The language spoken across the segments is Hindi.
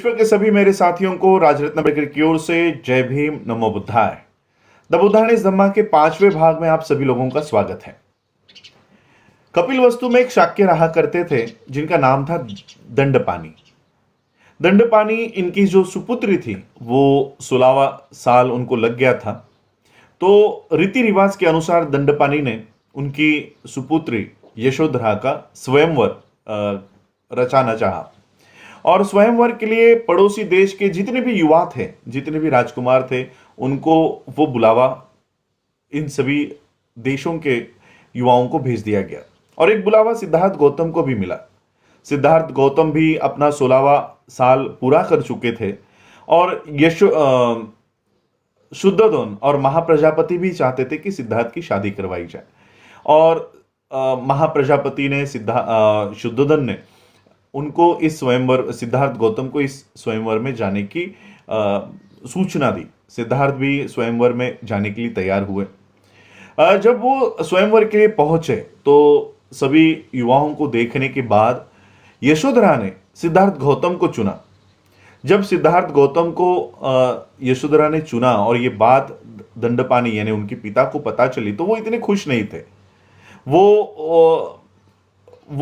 विश्व के सभी मेरे साथियों को राजरत्न बेकर की ओर से जय भीम, नमो बुद्धाय। द बुद्धानिस धम्मा के 5वें भाग में आप सभी लोगों का स्वागत है। कपिल वस्तु में एक शाक्य रहा करते थे जिनका नाम था दंडपानी। दंडपानी इनकी जो सुपुत्री थी वो 16वां साल उनको लग गया था। तो रीति रिवाज के अनुसार दंडपानी ने उनकी सुपुत्री यशोधरा का स्वयंवर रचाना चाहा और स्वयंवर के लिए पड़ोसी देश के जितने भी युवा थे, जितने भी राजकुमार थे, उनको वो बुलावा इन सभी देशों के युवाओं को भेज दिया गया। और एक बुलावा सिद्धार्थ गौतम को भी मिला। सिद्धार्थ गौतम भी अपना 16वां साल पूरा कर चुके थे और शुद्धोधन और महाप्रजापति भी चाहते थे कि सिद्धार्थ की शादी करवाई जाए। और महाप्रजापति ने शुद्धोधन ने उनको इस स्वयंवर, सिद्धार्थ गौतम को इस स्वयंवर में जाने की सूचना दी। सिद्धार्थ भी स्वयंवर में जाने के लिए तैयार हुए। जब वो स्वयंवर के लिए पहुंचे तो सभी युवाओं को देखने के बाद यशोधरा ने सिद्धार्थ गौतम को चुना। जब सिद्धार्थ गौतम को यशोधरा ने चुना और ये बात दंडपानी यानी उनके पिता को पता चली तो वो इतने खुश नहीं थे। वो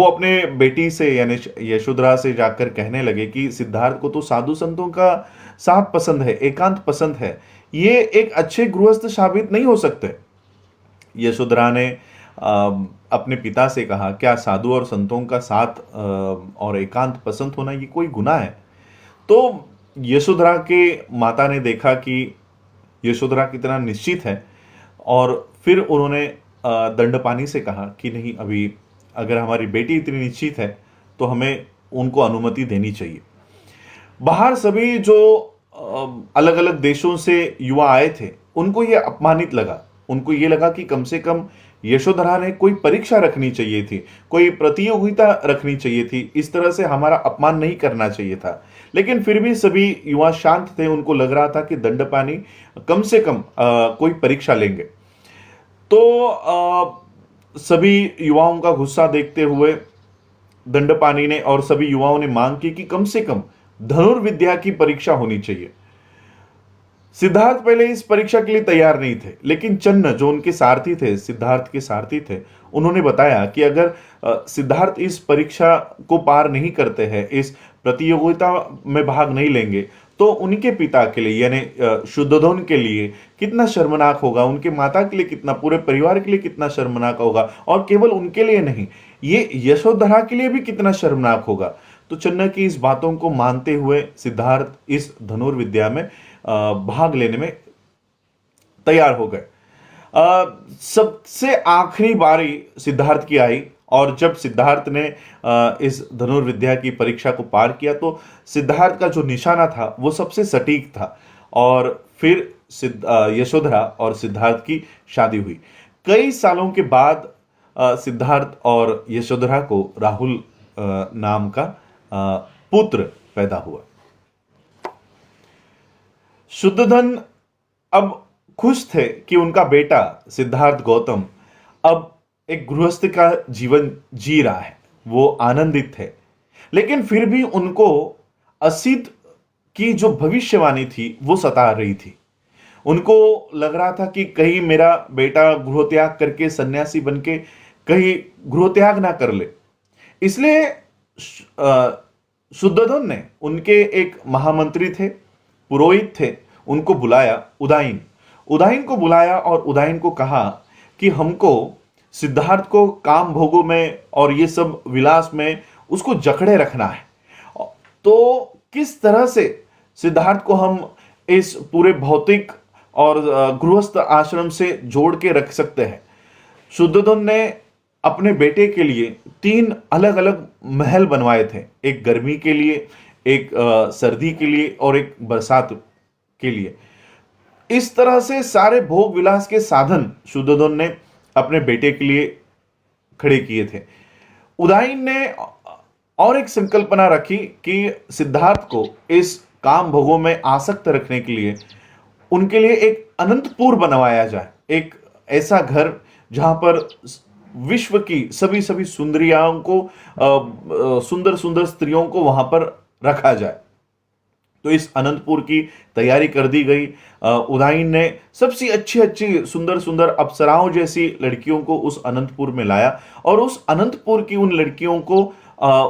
अपने बेटी से यानी यशोधरा से जाकर कहने लगे कि सिद्धार्थ को तो साधु संतों का साथ पसंद है, एकांत पसंद है, ये एक अच्छे गृहस्थ साबित नहीं हो सकते। यशोधरा ने अपने पिता से कहा, क्या साधु और संतों का साथ और एकांत पसंद होना ये कोई गुनाह है? तो यशोधरा के माता ने देखा कि यशोधरा कितना निश्चित है और फिर उन्होंने दंडपानी से कहा कि नहीं, अभी अगर हमारी बेटी इतनी निश्चित है तो हमें उनको अनुमति देनी चाहिए। बाहर सभी जो अलग अलग देशों से युवा आए थे उनको ये अपमानित लगा। उनको ये लगा कि कम से कम यशोधरा ने कोई परीक्षा रखनी चाहिए थी, कोई प्रतियोगिता रखनी चाहिए थी, इस तरह से हमारा अपमान नहीं करना चाहिए था। लेकिन फिर भी सभी युवा शांत थे। उनको लग रहा था कि दंडपानी कम से कम कोई परीक्षा लेंगे। तो सभी युवाओं का गुस्सा देखते हुए दंडपानी ने और सभी युवाओं ने मांग की कि कम से कम धनुर्विद्या की परीक्षा होनी चाहिए। सिद्धार्थ पहले इस परीक्षा के लिए तैयार नहीं थे, लेकिन चन्न जो उनके सारथी थे, सिद्धार्थ के सारथी थे, उन्होंने बताया कि अगर सिद्धार्थ इस परीक्षा को पार नहीं करते हैं, इस प्रतियोगिता में भाग नहीं लेंगे, तो उनके पिता के लिए यानी शुद्धोधन के लिए कितना शर्मनाक होगा, उनके माता के लिए कितना, पूरे परिवार के लिए कितना शर्मनाक होगा, और केवल उनके लिए नहीं, ये यशोधरा के लिए भी कितना शर्मनाक होगा। तो चन्न की इस बातों को मानते हुए सिद्धार्थ इस धनुर्विद्या में भाग लेने में तैयार हो गए। सबसे आखिरी बारी सिद्धार्थ की आई और जब सिद्धार्थ ने इस धनुर्विद्या की परीक्षा को पार किया तो सिद्धार्थ का जो निशाना था वो सबसे सटीक था और फिर यशोधरा और सिद्धार्थ की शादी हुई। कई सालों के बाद सिद्धार्थ और यशोधरा को राहुल नाम का पुत्र पैदा हुआ। शुद्धोधन अब खुश थे कि उनका बेटा सिद्धार्थ गौतम अब एक गृहस्थ का जीवन जी रहा है, वो आनंदित थे। लेकिन फिर भी उनको असित की जो भविष्यवाणी थी वो सता रही थी। उनको लग रहा था कि कहीं मेरा बेटा गृहत्याग करके सन्यासी बनके कहीं गृहत्याग ना कर ले। इसलिए शुद्धोधन ने उनके एक महामंत्री थे, पुरोहित थे, उनको बुलाया, उदाइन को बुलाया और उदाइन को कहा कि हमको सिद्धार्थ को काम भोगों में और ये सब विलास में उसको जकड़े रखना है। तो किस तरह से सिद्धार्थ को हम इस पूरे भौतिक और गृहस्थ आश्रम से जोड़ के रख सकते हैं? शुद्धोधन ने अपने बेटे के लिए 3 अलग अलग महल बनवाए थे, एक गर्मी के लिए, एक सर्दी के लिए और एक बरसात के लिए। इस तरह से सारे भोग विलास के साधन शुद्धोधन ने अपने बेटे के लिए खड़े किए थे। उदाइन ने और एक संकल्पना रखी कि सिद्धार्थ को इस काम भोगों में आसक्त रखने के लिए उनके लिए एक अनंतपुर बनवाया जाए, एक ऐसा घर जहां पर विश्व की सभी सुंदरियाओं को, सुंदर सुंदर स्त्रियों को वहां पर रखा जाए। तो इस अनंतपुर की तैयारी कर दी गई। उदाइन ने सबसे अच्छी अच्छी सुंदर सुंदर अप्सराओं जैसी लड़कियों को उस अनंतपुर में लाया और उस अनंतपुर की उन लड़कियों को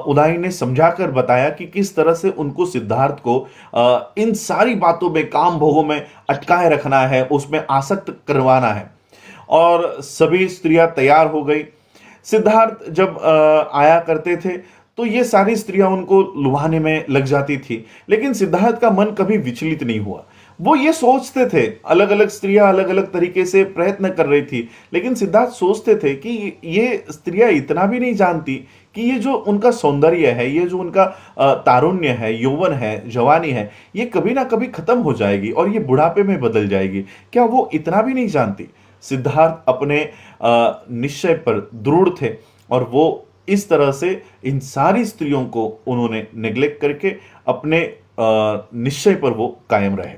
उदाइन ने समझाकर बताया कि किस तरह से उनको सिद्धार्थ को इन सारी बातों में, काम भोगों में अटकाए रखना है, उसमें आसक्त करवाना है। और सभी स्त्रियां तैयार हो गई। सिद्धार्थ जब आया करते थे तो ये सारी स्त्रियां उनको लुभाने में लग जाती थी, लेकिन सिद्धार्थ का मन कभी विचलित नहीं हुआ। वो ये सोचते थे, अलग अलग स्त्रियां अलग अलग तरीके से प्रयत्न कर रही थी, लेकिन सिद्धार्थ सोचते थे कि ये स्त्रियां इतना भी नहीं जानती कि ये जो उनका सौंदर्य है, ये जो उनका तारुण्य है, यौवन है, जवानी है, ये कभी ना कभी खत्म हो जाएगी और ये बुढ़ापे में बदल जाएगी। क्या वो इतना भी नहीं जानती? सिद्धार्थ अपने निश्चय पर दृढ़ थे और वो इस तरह से इन सारी स्त्रियों को उन्होंने नेग्लेक्ट करके अपने निश्चय पर वो कायम रहे।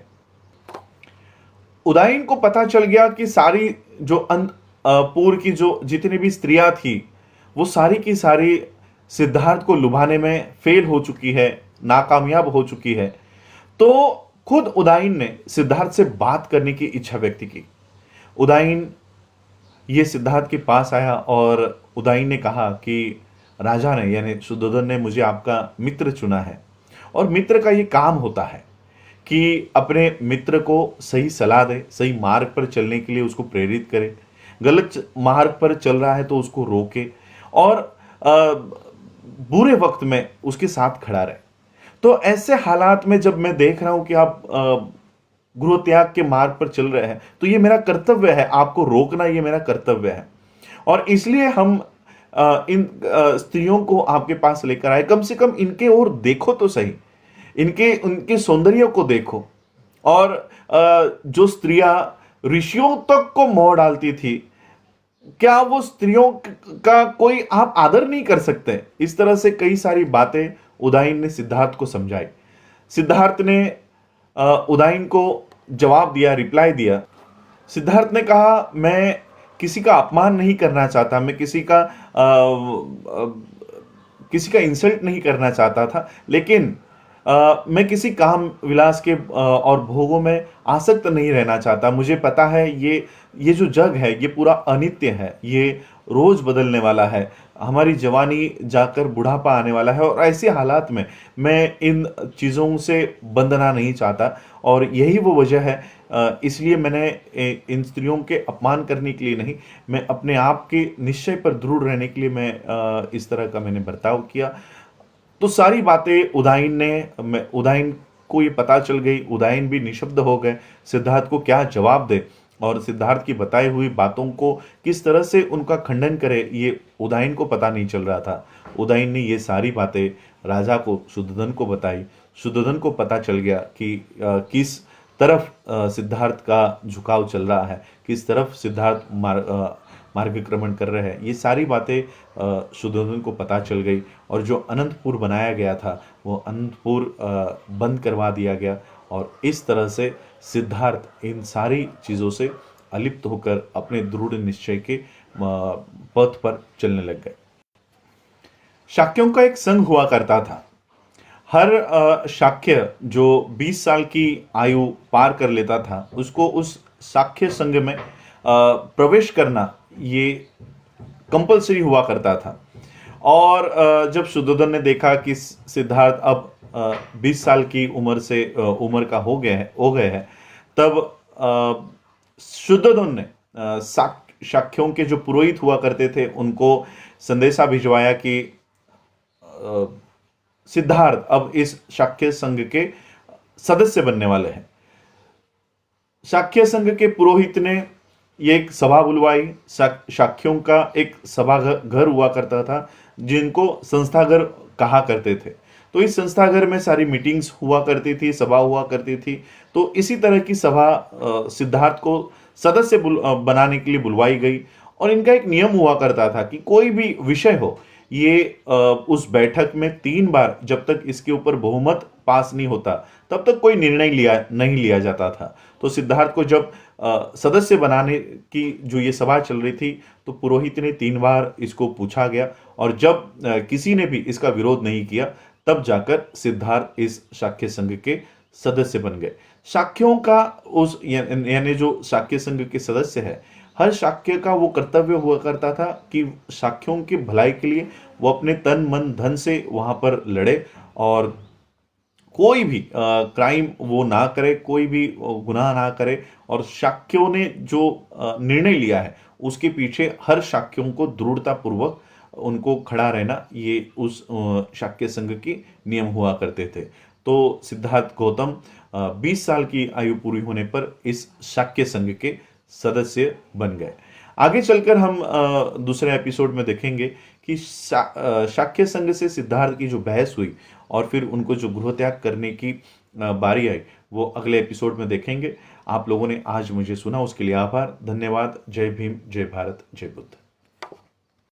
उदाइन को पता चल गया कि सारी जो पूर्व की जो जितनी भी स्त्रियां थी वो सारी की सारी सिद्धार्थ को लुभाने में फेल हो चुकी है, नाकामयाब हो चुकी है। तो खुद उदाइन ने सिद्धार्थ से बात करने की इच्छा व्यक्त की। उदाइन ये सिद्धार्थ के पास आया और उदाइन ने कहा कि राजा ने यानी शुद्धोधन ने मुझे आपका मित्र चुना है और मित्र का ये काम होता है कि अपने मित्र को सही सलाह दे, सही मार्ग पर चलने के लिए उसको प्रेरित करे, गलत मार्ग पर चल रहा है तो उसको रोके और बुरे वक्त में उसके साथ खड़ा रहे। तो ऐसे हालात में जब मैं देख रहा हूं कि आप गृह त्याग के मार्ग पर चल रहे हैं तो ये मेरा कर्तव्य है, आपको रोकना ये मेरा कर्तव्य है। और इसलिए हम इन स्त्रियों को आपके पास लेकर आए, कम से कम इनके ओर देखो तो सही, उनके सौंदर्य को देखो। और जो स्त्रियां ऋषियों तक को मोह डालती थी, क्या वो स्त्रियों का कोई आप आदर नहीं कर सकते? इस तरह से कई सारी बातें उदाइन ने सिद्धार्थ को समझाई। सिद्धार्थ ने उदाइन को जवाब दिया, रिप्लाई दिया। सिद्धार्थ ने कहा, मैं किसी का अपमान नहीं करना चाहता, मैं किसी का इंसल्ट नहीं करना चाहता था, लेकिन मैं किसी काम विलास के और भोगों में आसक्त नहीं रहना चाहता। मुझे पता है ये जो जग है ये पूरा अनित्य है, ये रोज बदलने वाला है, हमारी जवानी जाकर बुढ़ापा आने वाला है और ऐसे हालात में मैं इन चीज़ों से बंधना नहीं चाहता और यही वो वजह है। इसलिए मैंने इन स्त्रियों के अपमान करने के लिए नहीं, मैं अपने आप के निश्चय पर दृढ़ रहने के लिए मैं इस तरह का मैंने बर्ताव किया। तो सारी बातें उदाइन को ये पता चल गई। उदाइन भी निशब्द हो गए, सिद्धार्थ को क्या जवाब दे और सिद्धार्थ की बताई हुई बातों को किस तरह से उनका खंडन करे ये उदाइन को पता नहीं चल रहा था। उदाइन ने ये सारी बातें राजा को, शुद्धोधन को बताई। शुद्धोधन को पता चल गया कि किस तरफ सिद्धार्थ का झुकाव चल रहा है, किस तरफ सिद्धार्थ मार्गक्रमण कर रहे हैं। ये सारी बातें शुद्धोधन को पता चल गई और जो अनंतपुर बनाया गया था वो अनंतपुर बंद करवा दिया गया और इस तरह से सिद्धार्थ इन सारी चीज़ों से अलिप्त होकर अपने दृढ़ निश्चय के पथ पर चलने लग गए। शाक्यों का एक संघ हुआ करता था। हर शाक्य जो 20 साल की आयु पार कर लेता था उसको उस शाक्य संघ में प्रवेश करना ये कंपलसरी हुआ करता था। और जब शुद्धोधन ने देखा कि सिद्धार्थ अब 20 साल की उम्र का हो गए हैं, तब शुद्धोधन ने शाक्यों के जो पुरोहित हुआ करते थे उनको संदेशा भिजवाया कि सिद्धार्थ अब इस शाक्य संघ के सदस्य बनने वाले हैं। शाक्य संघ के पुरोहित ने ये एक सभा बुलवाई। शाक्यों का एक सभा घर हुआ करता था जिनको संस्थाघर कहा करते थे। तो इस संस्थाघर में सारी मीटिंग्स हुआ करती थी, सभा हुआ करती थी। तो इसी तरह की सभा सिद्धार्थ को सदस्य बनाने के लिए बुलवाई गई और इनका एक नियम हुआ करता था कि कोई भी विषय हो, ये उस बैठक में 3 बार, जब तक इसके ऊपर बहुमत पास नहीं होता तब तक कोई निर्णय नहीं लिया जाता था। तो सिद्धार्थ को जब सदस्य बनाने की जो ये सभा चल रही थी तो पुरोहित ने 3 बार इसको पूछा गया और जब किसी ने भी इसका विरोध नहीं किया तब जाकर सिद्धार्थ इस शाक्य संघ के सदस्य बन गए। शाक्यों का उस यानी जो शाक्य संघ के सदस्य है, हर शाक्य का वो कर्तव्य हुआ करता था कि शाक्यों की भलाई के लिए वो अपने तन मन धन से वहां पर लड़े और कोई भी क्राइम वो ना करे, कोई भी गुनाह ना करे। और शाक्यों ने जो निर्णय लिया है उसके पीछे हर शाक्यों को दृढ़ता पूर्वक उनको खड़ा रहना, ये उस शाक्य संघ की नियम हुआ करते थे। तो सिद्धार्थ गौतम 20 साल की आयु पूरी होने पर इस शाक्य संघ के सदस्य बन गए। आगे चलकर हम दूसरे एपिसोड में देखेंगे कि शाक्य संघ से सिद्धार्थ की जो बहस हुई और फिर उनको जो गृह त्याग करने की बारी आई, वो अगले एपिसोड में देखेंगे। आप लोगों ने आज मुझे सुना, उसके लिए आभार, धन्यवाद। जय भीम, जय भारत, जय बुद्ध।